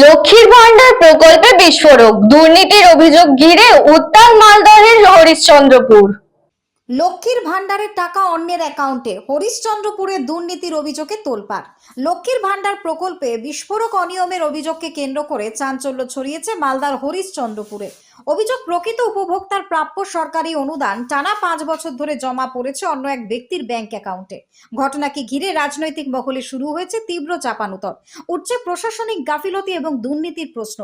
লক্ষ্মীর ভান্ডার প্রকল্পে বিস্ফোরক, দুর্নীতির অভিযোগ ঘিরে উত্তাল মালদহের হরিশ্চন্দ্রপুর। লক্ষ্মীর ভান্ডারের টাকা অন্যের অ্যাকাউন্টে, হরিশ্চন্দ্রপুরে দুর্নীতির অভিযোগে তোলপাড়। লক্ষ্মীর ভান্ডার প্রকল্পে বিস্ফোরক অনিয়মের অভিযোগকে কেন্দ্র করে চাঞ্চল্য ছড়িয়েছে মালদার হরিশ্চন্দ্রপুরে। অভিযোগ, প্রকৃত উপভোক্তার প্রাপ্য সরকারি অনুদান টানা 5 বছর ধরে জমা পড়েছে অন্য এক ব্যক্তির ব্যাংক অ্যাকাউন্টে। ঘটনাকে ঘিরে রাজনৈতিক মহলে শুরু হয়েছে তীব্র চাপানুতর, উঠছে প্রশাসনিক গাফিলতি এবং দুর্নীতির প্রশ্ন।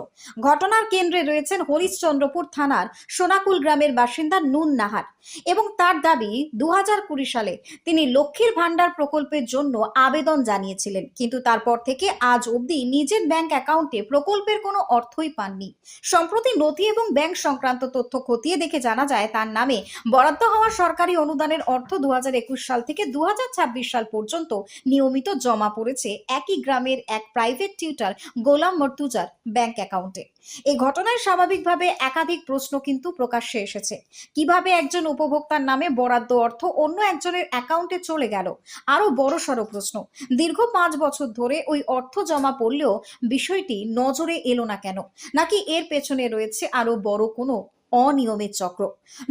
ঘটনার কেন্দ্রে রয়েছেন হরিশ্চন্দ্রপুর থানার সোনাকুল গ্রামের বাসিন্দা নুন নাহার এবং তার দাবি 2020 সালে তিনি লক্ষ্মীর ভান্ডার প্রকল্পের জন্য আবেদন জানিয়েছিলেন, কিন্তু তারপর থেকে আজ অবধি নিজের ব্যাংক অ্যাকাউন্টে প্রকল্পের কোনো অর্থই পাননি। সম্প্রতি নথি এবং ব্যাংক সংক্রান্ত তথ্য খতিয়ে দেখে জানা যায় তার নামে বরাদ্দ হওয়া সরকারি অনুদানের অর্থ 2021 সাল থেকে 2026 সাল পর্যন্ত নিয়মিত জমা পড়েছে একই গ্রামের এক প্রাইভেট টিউটর গোলাম মর্তুজার ব্যাংক অ্যাকাউন্টে। এই ঘটনায় স্বাভাবিকভাবে একাধিক প্রশ্ন কিন্তু প্রকাশ্যে এসেছে। কিভাবে একজন উপভোক্তার নামে বরাদ্দ অর্থ অন্য একজনের অ্যাকাউন্টে চলে গেল? আরো বড়সড় প্রশ্ন, দীর্ঘ 5 বছর ধরে ওই অর্থ জমা পড়লেও বিষয়টি নজরে এলো না কেন? নাকি এর পেছনে রয়েছে আরো বড় কোনো অনিয়মের চক্র?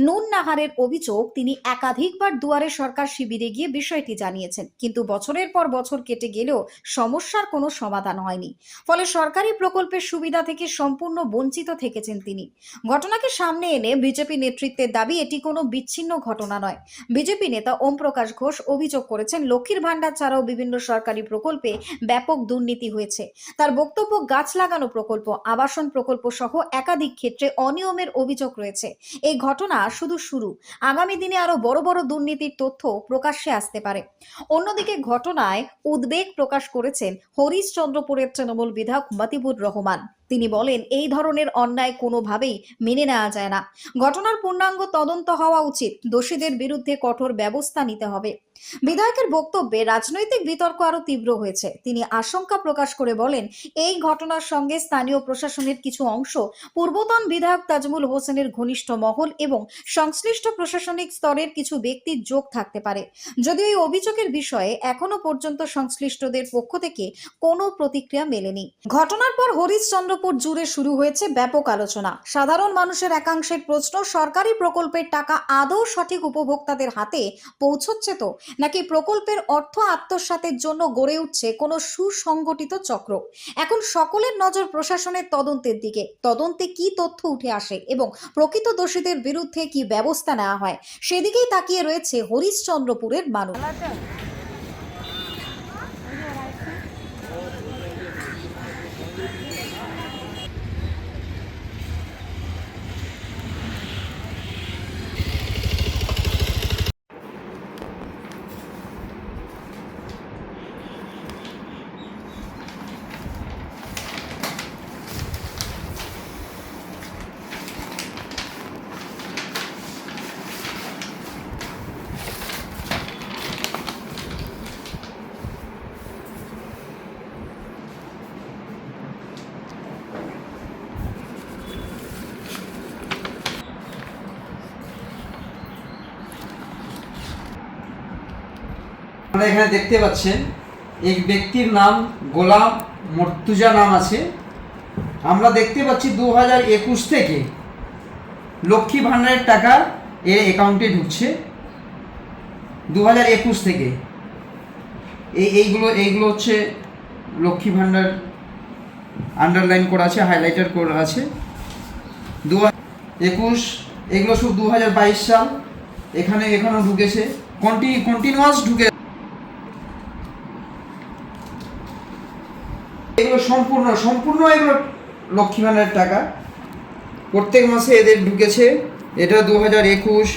নুন নাহারের অভিযোগ, তিনি একাধিকবার দুয়ারে সরকার শিবিরে গিয়ে বিষয়টি জানিয়েছেন, কিন্তু বছরের পর বছর কেটে গেলেও সমস্যার কোনো সমাধান হয়নি। ফলে সরকারি প্রকল্পের সুবিধা থেকে সম্পূর্ণ বঞ্চিত থেকেছেন তিনি। ঘটনাকে সামনে এনে বিজেপি নেতৃত্বের দাবি এটি কোনো বিচ্ছিন্ন ঘটনা নয়। বিজেপি নেতা ওম প্রকাশ ঘোষ অভিযোগ করেছেন, লক্ষ্মীর ভান্ডার ছাড়াও বিভিন্ন সরকারি প্রকল্পে ব্যাপক দুর্নীতি হয়েছে। তার বক্তব্য, গাছ লাগানো প্রকল্প, আবাসন প্রকল্প সহ একাধিক ক্ষেত্রে অনিয়মের অভিযোগ রয়েছে। এই ঘটনা শুধু শুরু, আগামী দিনে আরো বড় বড় দুর্নীতির তথ্য প্রকাশ্যে আসতে পারে। অন্যদিকে ঘটনায় উদ্বেগ প্রকাশ করেছেন হরিশ্চন্দ্রপুরের তৃণমূল বিধায়ক মতিবুর রহমান। তিনি বলেন, এই ধরনের অন্যায় কোনোভাবেই মেনে নেওয়া যায় না। ঘটনার পূর্ণাঙ্গ তদন্ত হওয়া উচিত, দোষীদের বিরুদ্ধে কঠোর ব্যবস্থা নিতে হবে। বিধায়কের বক্তব্যে রাজনৈতিক বিতর্ক আরো তীব্র হয়েছে। তিনি আশঙ্কা প্রকাশ করে বলেন, এই ঘটনার সঙ্গে স্থানীয় প্রশাসনের কিছু অংশ, পূর্বতন বিধায়ক তাজমুল হোসেনের ঘনিষ্ঠ মহল এবং সংশ্লিষ্ট প্রশাসনিক স্তরের কিছু ব্যক্তির যোগ থাকতে পারে। যদিও এই অভিযোগের বিষয়ে এখনো পর্যন্ত সংশ্লিষ্টদের পক্ষ থেকে কোনো প্রতিক্রিয়া মেলেনি। ঘটনার পর হরিশ্চন্দ্রপুর জুড়ে শুরু হয়েছে ব্যাপক আলোচনা। সাধারণ মানুষের একাংশের প্রশ্ন, সরকারি প্রকল্পের টাকা আদৌ সঠিক উপভোক্তাদের হাতে পৌঁছচ্ছে তো, নাকি প্রকল্পের অর্থ আত্মসাতের জন্য গড়ে উঠছে কোনো সুসংগঠিত চক্র? এখন সকলের নজর প্রশাসনের তদন্তের দিকে। তদন্তে কি তথ্য উঠে আসে এবং প্রকৃত দোষীদের বিরুদ্ধে কি ব্যবস্থা নেওয়া হয়, সেদিকেই তাকিয়ে রয়েছে হরিশ্চন্দ্রপুরের মানুষ। আপনারা এখানে দেখতে পাচ্ছেন এক ব্যক্তির নাম গোলাম মর্তুজা নাম আছে। আমরা দেখতে পাচ্ছি 2021 থেকে লক্ষ্মী ভান্ডারের টাকা এর অ্যাকাউন্টে ঢুকছে। 2021 থেকে এইগুলো হচ্ছে লক্ষ্মী ভান্ডার, আন্ডারলাইন করা আছে, হাইলাইটার করা আছে। 2021, এগুলো সব 2022 সাল, এখানেও ঢুকেছে, কন্টিনিউয়াস ঢুকে। এগুলো সম্পূর্ণ এগুলো লক্ষ্মী ভান্ডারের টাকা প্রত্যেক মাসে এদের ঢুকেছে। এটা 2021,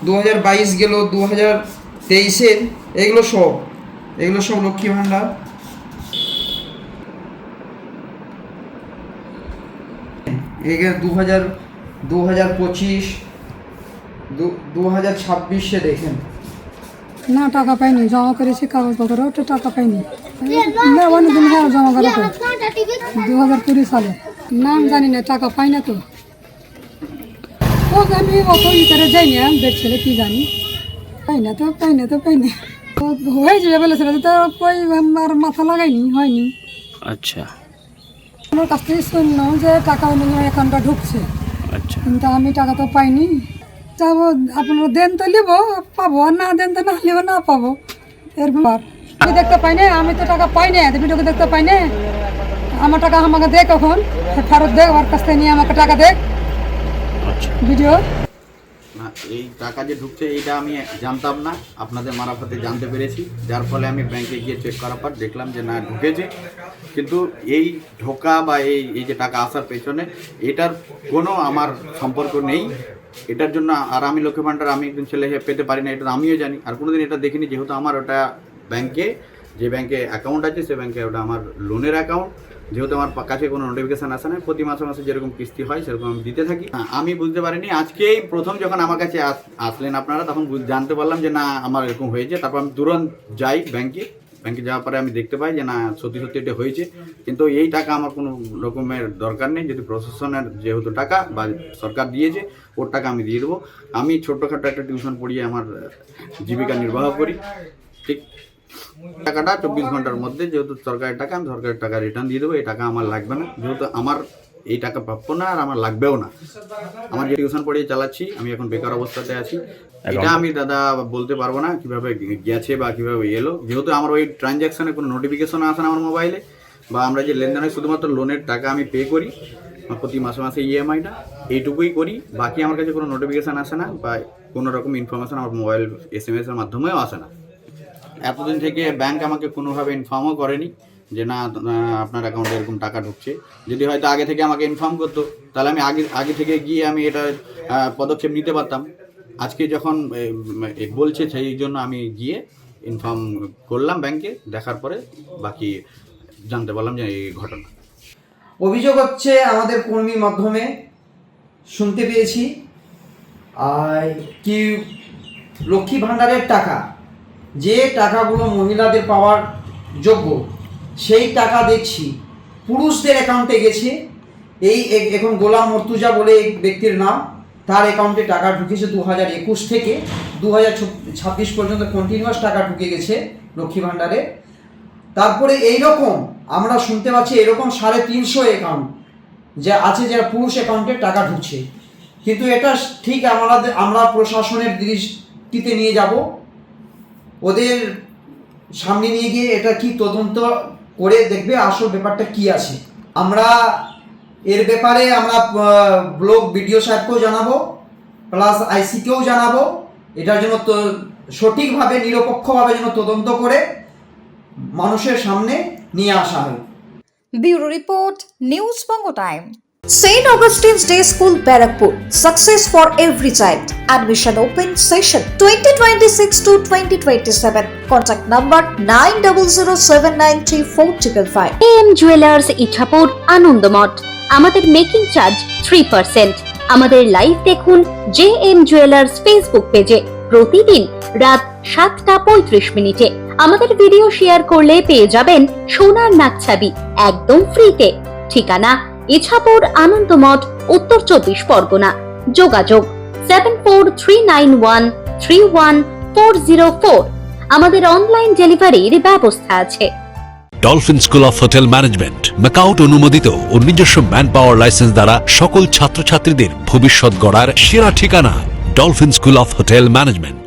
2022 গেল, 2023-এর, এগুলো সব লক্ষ্মী ভান্ডার। এগুলো 2025, 2026-এ দেখেন। না, টাকা পাইনি, জমা করেছি কাগজপত্র, তো টাকা পাইনি। অনেকদিন জমা করা তো 2020 সালে। নাম জানি না, টাকা পাই না তো। আমি অত করে যাই না, বেড ছেলে কি জানি, পাই না তো হয়ে যাবে বলেছিল, তো কই আমার মাথা লাগাইনি, হয়নি। আচ্ছা, আমার কাছ থেকে শুনলাম যে টাকা অন্য অ্যাকাউন্টে ঢুকছে, আচ্ছা, কিন্তু আমি টাকা তো পাইনি। যাবো, আপনারা দেন তো নিব, পাবো, আর না দেন তো না নিব, না পাবো। এরকম আমি দেখতে পাই না, আমি তো টাকা পাই না, ভিডিওকে দেখতে পাই না। আমার টাকা আমাকে দেখ, কখন ফেরত দেখ, ওর কাছ থেকে নিয়ে আমাকে টাকা দেখ। আচ্ছা। ভিডিও না, এই টাকা যে ঢুকছে এইটা আমি জানতাম না, আপনাদের মারফতে জানতে পেরেছি, যার ফলে আমি ব্যাংকে গিয়ে চেক করার পর দেখলাম যে না ঢুকেছে। কিন্তু এই ঢোকা বা এই যে টাকা আসার পেছনে এটার কোনো আমার সম্পর্ক নেই। এটার জন্য আর আমি লক্ষ্মী ভাণ্ডার আমি একজন ছেলে পেতে পারি না, এটা আমিও জানি। আর কোনোদিন এটা দেখিনি, যেহেতু আমার ওটা ব্যাংকে, যে ব্যাংকে অ্যাকাউন্ট আছে সে ব্যাংকে ওটা আমার লোনের অ্যাকাউন্ট। যেহেতু আমার কাছে কোনো নোটিফিকেশান আসে না, প্রতি মাসে মাসে যেরকম কিস্তি হয় সেরকম আমি দিতে থাকি। আমি বুঝতে পারিনি, আজকেই প্রথম যখন আমার কাছে আসলেন আপনারা, তখন জানতে পারলাম যে না আমার এরকম হয়েছে। তারপর আমি তুরন্ত যাই ব্যাংকে যাওয়ার পরে আমি দেখতে পাই যে না সত্যি সত্যি এটা হয়েছে। কিন্তু এই টাকা আমার কোনো রকমের দরকার নেই, যদি প্রশাসনের যেহেতু টাকা বা সরকার দিয়েছে ওর টাকা আমি দিয়ে দেবো। আমি ছোট্টখাটো একটা টিউশন পড়িয়ে আমার জীবিকা নির্বাহ করি, ঠিক। টাকাটা 24 ঘন্টার মধ্যে, যেহেতু সরকারের টাকা, আমি সরকারের টাকা রিটার্ন দিয়ে দেবো। এই টাকা আমার লাগবে না, যেহেতু আমার এই টাকা প্রাপ্য না, আর আমার লাগবেও না। আমার যে টিউশন পড়িয়ে চালাচ্ছি, আমি এখন বেকার অবস্থাতে আছি। এটা আমি দাদা বলতে পারবো না কিভাবে গেছে বা কিভাবে এলো, যেহেতু আমার ওই ট্রানজ্যাকশানে কোনো নোটিফিকেশন আসে না আমার মোবাইলে, বা আমরা যে লেনদেন হয় শুধুমাত্র লোনের টাকা আমি পে করি প্রতি মাসে মাসে ইএমআইটা, এইটুকুই করি। বাকি আমার কাছে কোনো নোটিফিকেশান আসে না বা কোনো রকম ইনফরমেশান আমার মোবাইল SMS এর মাধ্যমেও আসে না। এতদিন থেকে ব্যাংক আমাকে কোনোভাবে ইনফর্মও করেনি যে না আপনার অ্যাকাউন্টে এরকম টাকা ঢুকছে। যদি হয়তো আগে থেকে আমাকে ইনফর্ম করতো, তাহলে আমি আগে থেকে গিয়ে আমি এটা পদক্ষেপ নিতে পারতাম। আজকে যখন বলছে সেই জন্য আমি গিয়ে ইনফর্ম করলাম ব্যাংকে, দেখার পরে বাকি জানতে পারলাম যে এই ঘটনা। অভিযোগ হচ্ছে আমাদের কর্মীর মাধ্যমে শুনতে পেয়েছি কি লক্ষ্মী ভাণ্ডারের টাকা, যে টাকাগুলো মহিলাদের পাওয়ার যোগ্য, সেই টাকা দেখছি পুরুষদের অ্যাকাউন্টে গেছে। এই এখন গোলাম মর্তুজা বলে এক ব্যক্তির নাম, তার অ্যাকাউন্টে টাকা ঢুকেছে 2021 থেকে 2026 পর্যন্ত কন্টিনিউয়াস টাকা ঢুকে গেছে লক্ষ্মী ভাণ্ডারে। তারপরে এইরকম আমরা শুনতে পাচ্ছি এরকম 350 অ্যাকাউন্ট যে আছে, যারা পুরুষ অ্যাকাউন্টে টাকা ঢুকছে। কিন্তু এটা ঠিক আমরা প্রশাসনের দৃষ্টিতে নিয়ে যাব, ওদের সামনে নিয়ে গিয়ে এটা কি তদন্ত করে দেখবে আসল ব্যাপারটা কি আছে। আমরা এর ব্যাপারে আমরা ব্লক বিডিও সাহেবকেও জানাবো, প্লাস আইসিকেও জানাবো, এটার জন্য তো সঠিকভাবে নিরপেক্ষভাবে যেন তদন্ত করে মানুষের সামনে নিয়ে আসা হয়। Bureau report, news Banga time. St. Augustine's Day School, Barakpur. Success for every child. Admission open session 2026 to 2027. Contact number 9007934555. AM jewellers Ichapur Anandamath. আমাদের মেকিং চার্জ 3%। আমাদের লাইভ দেখুন JM জুয়েলার্স ফেসবুক পেজে প্রতিদিন রাত 7:35 আমাদের ভিডিও শেয়ার করলে পেয়ে যাবেন সোনার নাকছাবি একদম ফ্রিতে। ঠিকানা ইছাপুর আনন্দমঠ, উত্তর 24 পরগনা। যোগাযোগ 7439131404। আমাদের অনলাইন ডেলিভারির ব্যবস্থা আছে। Dolphin school of hotel management MAKAUT অনুমোদিত ও নিজস্ব ম্যান পাওয়ার লাইসেন্স দ্বারা সকল ছাত্রছাত্রীদের ভবিষ্যৎ গড়ার সেরা ঠিকানা dolphin school of hotel management.